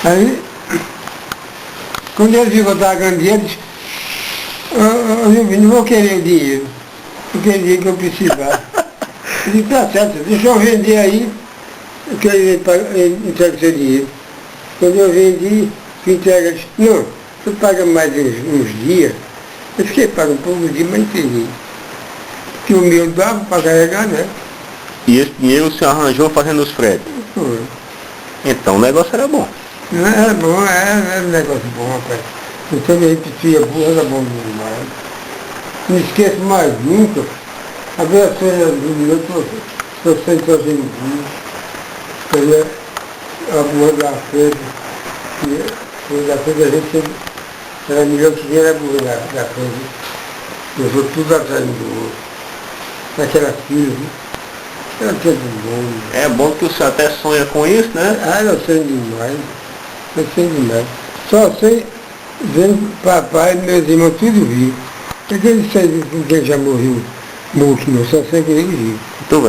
Aí, quando ele viu que eu estava ganhando dinheiro, disse, não vou querer o dinheiro, eu queria o dinheiro que eu precisava. Eu disse, tá certo, deixa eu vender aí, que ele entrega o seu dinheiro. Quando eu vendi, que entrega, disse, não, você paga mais uns dias. Eu fiquei pago um pouco de dia, mas entendi. Que o meu dava para carregar, né? E esse dinheiro o senhor arranjou fazendo os fretes? Foi. Então o negócio era bom. Não, era bom, era um negócio bom, rapaz. Então eu repetia, era bom demais. Não esqueço mais nunca. A ver a cena do meu, estou sempre fazendo isso. Olha, a burra da frente. A burra da frente a gente sempre era melhor que dinheiro, a burra da frente. Eu sou tudo atrás do outro. Naquela fila, viu? Era tempo bom. É bom que o senhor até sonha com isso, né? Ah, eu sei demais. Eu sei demais. Só sei vendo papai e meus irmãos tudo vivo. Porque eles sabem com quem já morreu morto, não, só sei que eles vivem. Muito bem.